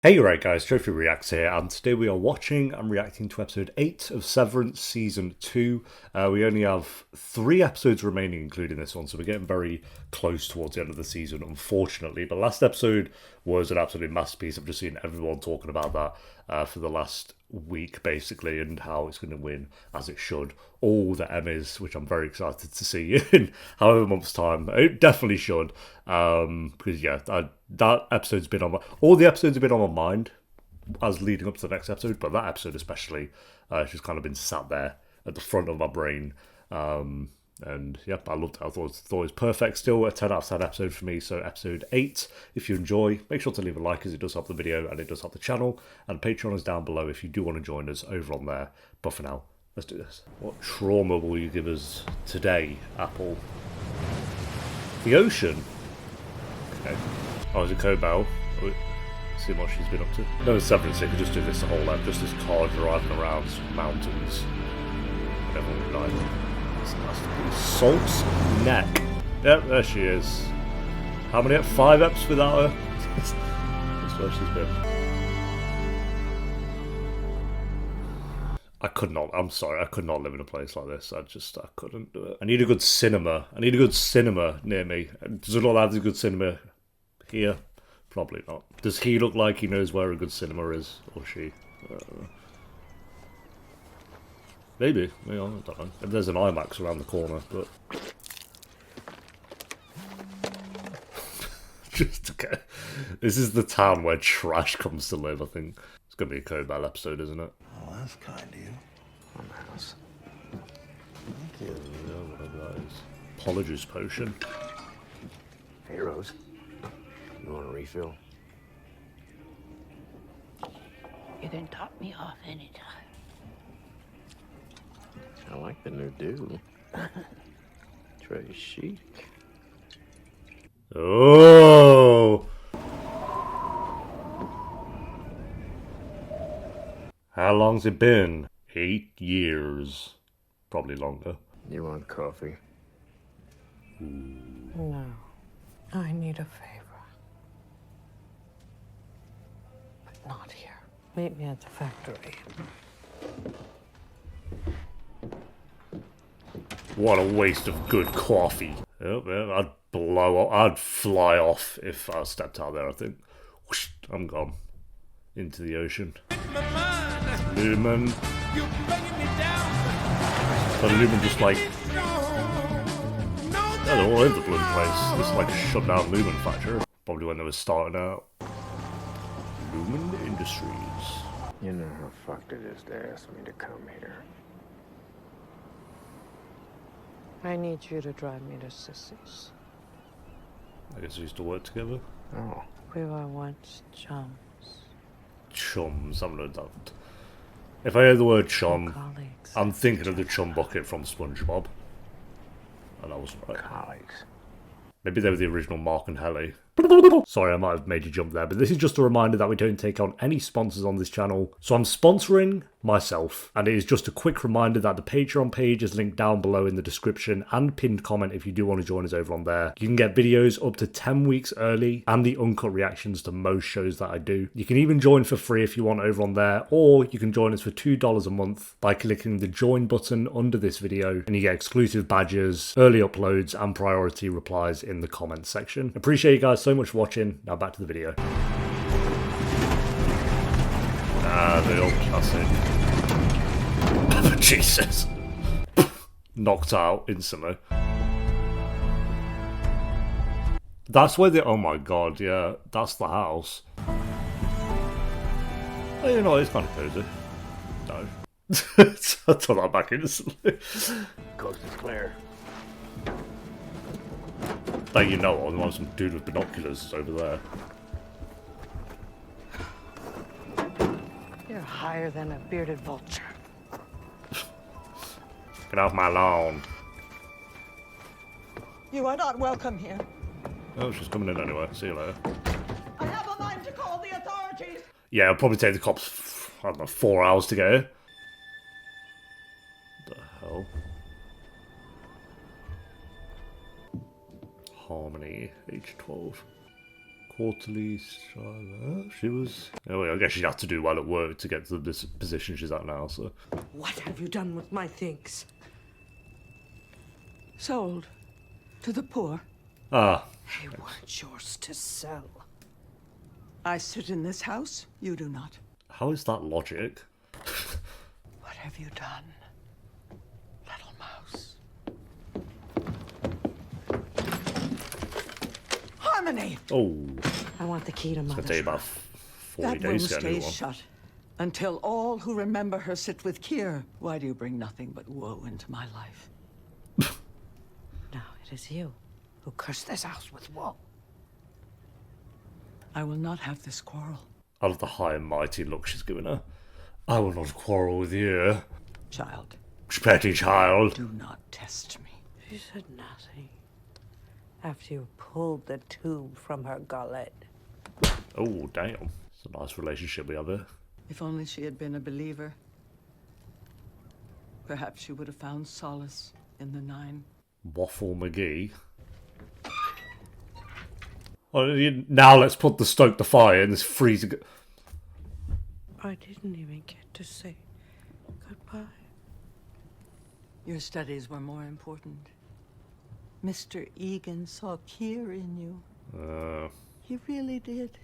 Hey, you right guys, Trophy Reacts here, and today we are watching and reacting to episode 8 of Severance Season 2. We only have 3 episodes remaining, including this one, so we're getting very close towards the end of the season, unfortunately. But last episode was an absolute masterpiece. I've just seen everyone talking about that for the last week, basically, and how it's going to win, as it should, all the Emmys, which I'm very excited to see in however months' time. It definitely should, because, yeah, that episode's been on all the episodes have been on my mind as leading up to the next episode, but that episode especially, it's just kind of been sat there at the front of my brain. And yep, I loved it. I thought it was perfect. Still a 10 out of 10 episode for me. So episode 8, if you enjoy, make sure to leave a like, as it does help the video and it does help the channel. And Patreon is down below if you do want to join us over on there. But for now, let's do this. What trauma will you give us today, Apple? The ocean. Okay. Oh, is it Cobell? See what she's been up to. No, Severance, they could just do this the whole time. Just this car driving around some mountains. And everyone would die. That's masterpiece. Salt's neck. Yep, there she is. How many? 5 eps without her? That's where she's been. I could not. I'm sorry. I could not live in a place like this. I couldn't do it. I need a good cinema. I need a good cinema near me. Does it not have a good cinema here? Probably not. Does he look like he knows where a good cinema is? Or she? Maybe. I don't know. If there's an IMAX around the corner, but... Just okay. This is the town where trash comes to live, I think. It's going to be a Cobell episode, isn't it? Oh, that's kind of you. On the house. Thank you. Yeah, whatever that is. Apologies potion. Hey, Rose. You want a refill? You can top me off anytime. I like the new do. Très chic. Oh! How long's it been? 8 years. Probably longer. You want coffee? No, I need a favor. But not here. Meet me at the factory. What a waste of good coffee. Yep, yeah, I'd blow up. I'd fly off if I stepped out there, I think. Whoosh, I'm gone. Into the ocean. Lumen. But Lumen just like... Yeah, they're all over the bloody place. This is like a shut down Lumen factory. Probably when they were starting out. Lumen Industries. You know how fucked it is to ask me to come here. I need you to drive me to Sissy's. I guess we used to work together. Oh. We were once chums. Chums, I've heard that. If I hear the word chum, Colleagues. I'm thinking of the chum bucket from SpongeBob. And I was right. Colleagues. Maybe they were the original Mark and Helly. Sorry, I might have made you jump there, but this is just a reminder that we don't take on any sponsors on this channel. So I'm sponsoring myself, and it is just a quick reminder that the Patreon page is linked down below in the description and pinned comment if you do want to join us over on there. You can get videos up to 10 weeks early and the uncut reactions to most shows that I do. You can even join for free if you want over on there, or you can join us for $2 a month by clicking the join button under this video, and you get exclusive badges, early uploads, and priority replies in the comments section. Appreciate you guys so much for watching. Now back to the video. The old classic. Jesus. Knocked out instantly. That's where the... Oh my god, yeah. That's the house. Oh, you know, it's kind of cozy. No. I took that back instantly. Coast is clear. That you know of, there's some dude with binoculars over there. You're higher than a bearded vulture. Get off my lawn. You are not welcome here. Oh, she's coming in anyway. See you later. I have a mind to call the authorities. Yeah, it'll probably take the cops, I don't know, 4 hours to get here. What the hell? Harmony, age 12. Quarterly striver. She was. Oh, I guess she'd have to do well at work to get to this position she's at now. So. What have you done with my things? Sold. To the poor. Ah, They weren't yours to sell. I sit in this house, you do not. how is that logic? What have you done, little mouse? Harmony! Oh, I want the key to it's gonna Mother's take about room. 40 That room days to get a new stays one. shut until all who remember her sit with Kier. Why do you bring nothing but woe into my life? Now it is you who cursed this house with woe. I will not have this quarrel. I love the high and mighty look she's giving her. I will not quarrel with you, Child, petty child. do not test me. She said nothing. After you pulled the tube from her gullet. Oh, damn. It's a nice relationship we have here. If only she had been a believer. Perhaps she would have found solace in the 9. Waffle McGee. Oh, now let's put the stoke the fire in this freezing. I didn't even get to say goodbye. Your studies were more important. Mr. Egan saw Kier in you. He really did.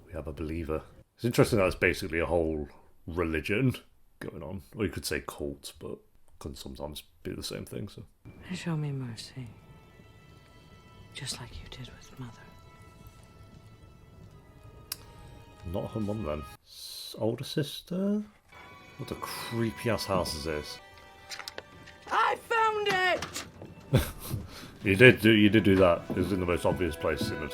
We have a believer. It's interesting that it's basically a whole religion going on. Or you could say cult, but can sometimes be the same thing. So And show me mercy. Just like you did with Mother. not her mum then. Older sister? What a creepy ass house is this? I found it! You did do that. It was in the most obvious place. It was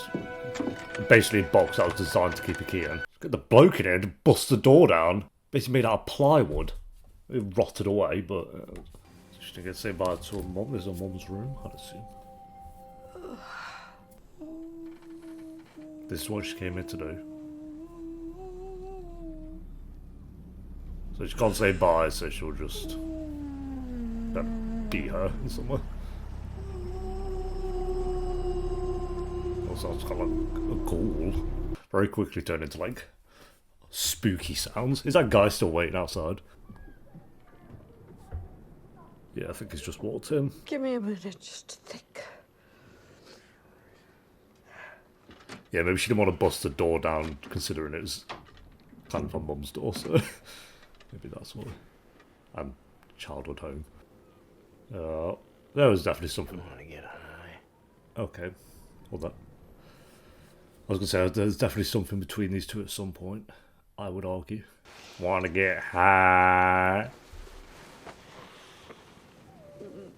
basically a box that was designed to keep a key in. Get the bloke in here to bust the door down. Basically made out of plywood. It rotted away, but she didn't get to say bye to her mum. There's her mum's room, I'd assume. This is what she came here to do. So she can't say bye, so she'll just beat her in some way. Also, it's kind of like a ghoul. Very quickly turned into like spooky sounds. Is that guy still waiting outside? Yeah, I think he's just walked in. Give me a minute just to think. Yeah, maybe she didn't want to bust the door down, considering it was kind of her mum's door, so maybe that's why. And childhood home. There was definitely something. I want to get high. Okay, hold that. I was gonna say there's definitely something between these two at some point. I would argue. Want to get high?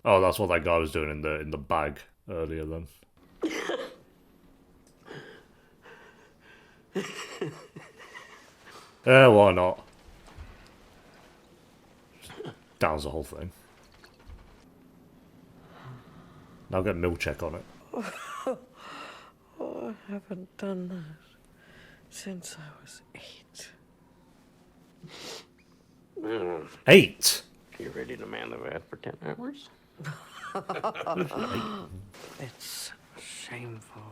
Oh, that's what that guy was doing in the bag earlier. Then. Yeah, why not? Downs the whole thing. Now get Milchek on it. Oh, I haven't done that since I was 8. 8? You ready to man the vat for 10 hours? It's shameful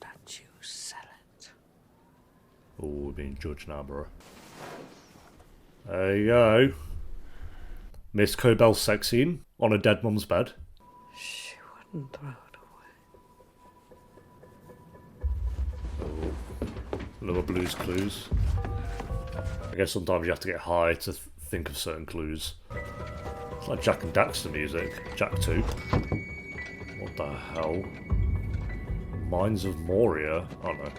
that you sell it. Oh, we're being judged now, bro. There you go. Miss Cobell's sex scene on a dead mum's bed. She wouldn't throw it away. Little Blue's Clues. I guess sometimes you have to get high to think of certain clues. It's like Jack and Daxter music. Jack 2. What the hell? Mines of Moria? Oh no.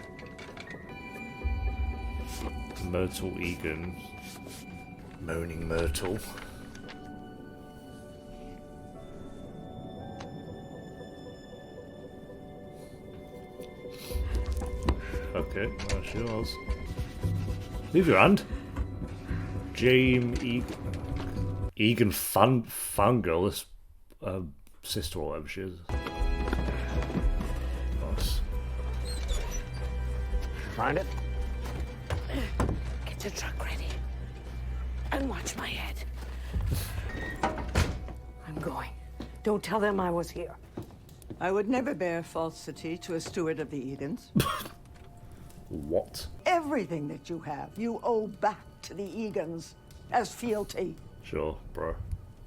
Myrtle Egan. Moaning Myrtle. Okay, there she was. Leave your hand. James Egan Fangirl, this sister or whatever she is. Nice. Find it? Get your truck ready. And watch my head. I'm going. Don't tell them I was here. I would never bear falsity to a steward of the Egans. What? Everything that you have, you owe back to the Egans as fealty. Sure, bro.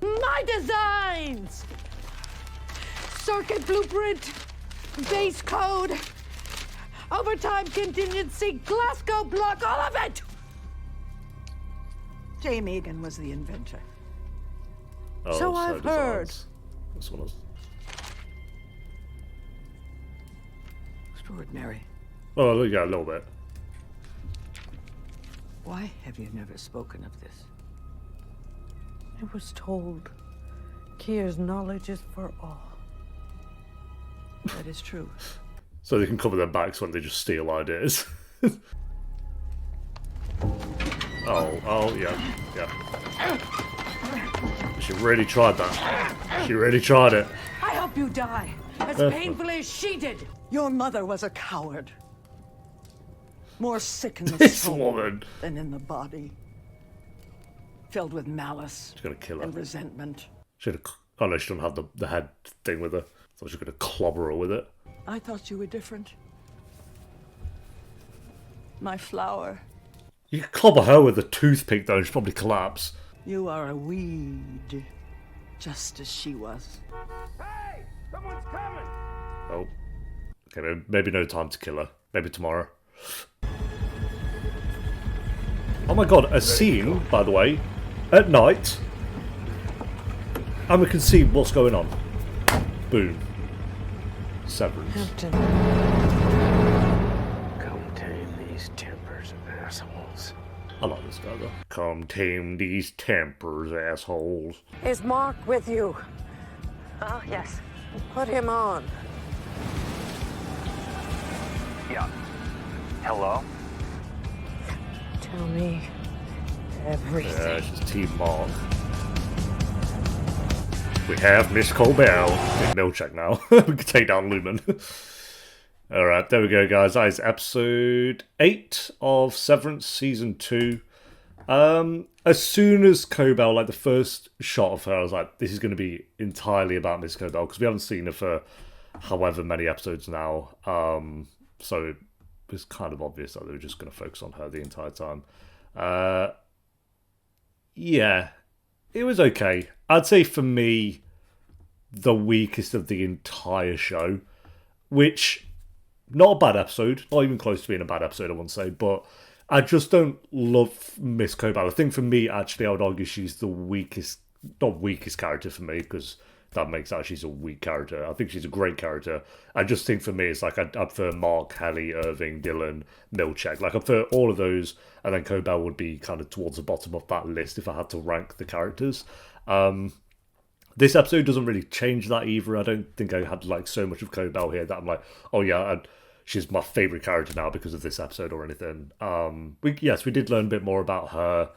My designs! Circuit blueprint, base code, overtime contingency, Glasgow block, all of it! James Egan was the inventor. Oh, So I've heard. designs. This one was... Extraordinary. Oh, yeah, a little bit. Why have you never spoken of this? I was told Kier's knowledge is for all. That is true. So they can cover their backs when they just steal ideas. oh, yeah. She really tried that. She really tried it. I hope you die as painfully as she did. Your mother was a coward. More sick in the This soul woman. than in the body. Filled with malice She's gonna kill her. and resentment. Oh no, she doesn't have the head thing with her. I thought she was gonna clobber her with it. I thought you were different. My flower. You could clobber her with a toothpick though, and she'd probably collapse. You are a weed. Just as she was. Hey! Someone's coming! Oh. Okay, maybe no time to kill her. Maybe tomorrow. Oh my god, a scene, by the way, at night. And we can see what's going on. Boom. Severance. Captain. Come tame these tempers of assholes. I like this guy though. Come tame these tempers, assholes. Is Mark with you? Oh, yes. Put him on. Yeah. Hello? Tell me everything. Yeah, it's just Team Mark. We have Miss Colbell. Big no check now. We can take down Lumen. Alright, there we go, guys. That is episode 8 of Severance Season 2. As soon as Cobell, like the first shot of her, I was like, this is going to be entirely about Miss Cobell, because we haven't seen her for however many episodes now. So it was kind of obvious that they were just going to focus on her the entire time. Yeah, it was okay. I'd say for me, the weakest of the entire show, which, not a bad episode, not even close to being a bad episode, I wouldn't say, but I just don't love Miss Cobell. I think for me, actually, I would argue she's the weakest, not weakest character for me, because that makes out she's a weak character. I think she's a great character. I just think for me, it's like I'd prefer Mark, Helly, Irving, Dylan, Milchek. Like, I prefer all of those, and then Cobell would be kind of towards the bottom of that list if I had to rank the characters. This episode doesn't really change that either. I don't think I had like so much of Cobell here that I'm like, oh yeah, she's my favourite character now because of this episode or anything. Yes, we did learn a bit more about her.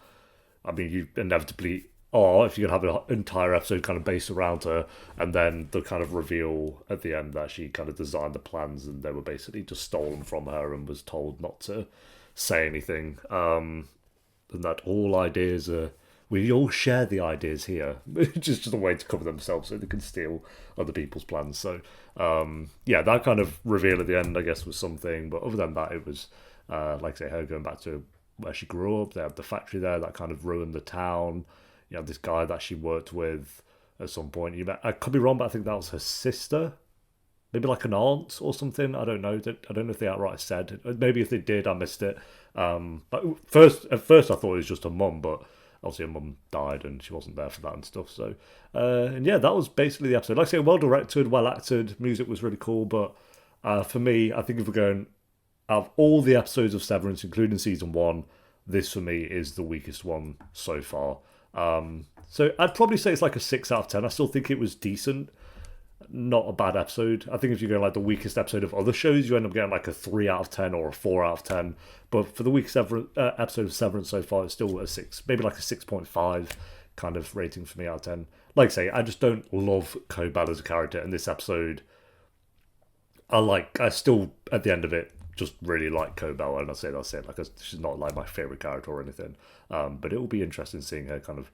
I mean, you inevitably are if you're going to have an entire episode kind of based around her, and then the kind of reveal at the end that she kind of designed the plans and they were basically just stolen from her and was told not to say anything. And that all ideas are... We all share the ideas here. It's just a way to cover themselves so they can steal other people's plans. So, yeah, that kind of reveal at the end, I guess, was something. But other than that, it was, like I say, her going back to where she grew up. They had the factory there that kind of ruined the town. You know, this guy that she worked with at some point. I could be wrong, but I think that was her sister. Maybe like an aunt or something. I don't know. I don't know if they outright said. Maybe if they did, I missed it. But at first I thought it was just her mum, but... Obviously, her mum died and she wasn't there for that and stuff. So, and yeah, that was basically the episode. Like I say, well directed, well acted, music was really cool. But for me, I think if we're going out of all the episodes of Severance, including season 1, this for me is the weakest one so far. So I'd probably say it's like a 6 out of 10. I still think it was decent. Not a bad episode. I think if you go like the weakest episode of other shows, you end up getting like a 3 out of 10 or a 4 out of 10. But for the weakest episode of Severance so far, it's still a 6, maybe like a 6.5 kind of rating for me out of 10. Like I say, I just don't love Cobell as a character. In this episode, I still, at the end of it, just really like Cobell. And I say that's it. Like, she's not like my favourite character or anything. But it will be interesting seeing her kind of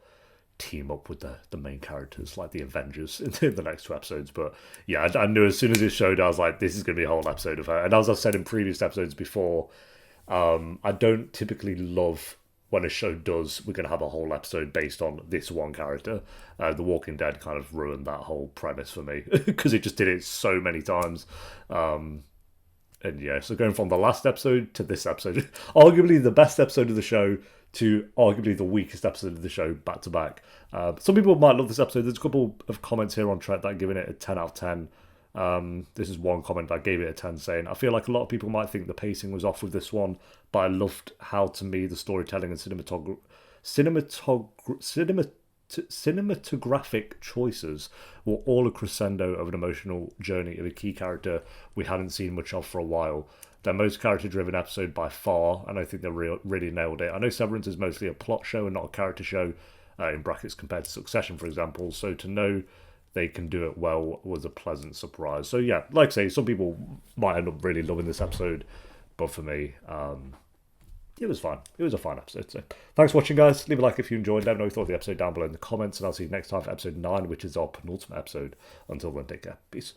team up with the main characters like the Avengers in the next 2 episodes. But yeah, I knew as soon as it showed, I was like, this is going to be a whole episode of her. And as I've said in previous episodes before, I don't typically love when a show does, we're going to have a whole episode based on this one character. The Walking Dead kind of ruined that whole premise for me because it just did it so many times. And yeah, so going from the last episode to this episode, arguably the best episode of the show to arguably the weakest episode of the show back to back. Some people might love this episode. There's a couple of comments here on Trek that are giving it a 10 out of 10. This is one comment that gave it a 10 saying, I feel like a lot of people might think the pacing was off with this one, but I loved how, to me, the storytelling and cinematographic choices were all a crescendo of an emotional journey of a key character we hadn't seen much of for a while. Their most character-driven episode by far, and I think they really nailed it. I know Severance is mostly a plot show and not a character show, in brackets compared to Succession, for example, so to know they can do it well was a pleasant surprise. So yeah, like I say, some people might end up really loving this episode, but for me, it was fine. It was a fine episode. So thanks for watching, guys. Leave a like if you enjoyed. Let me know what you thought of the episode down below in the comments, and I'll see you next time for episode 9, which is our penultimate episode. Until then, take care. Peace.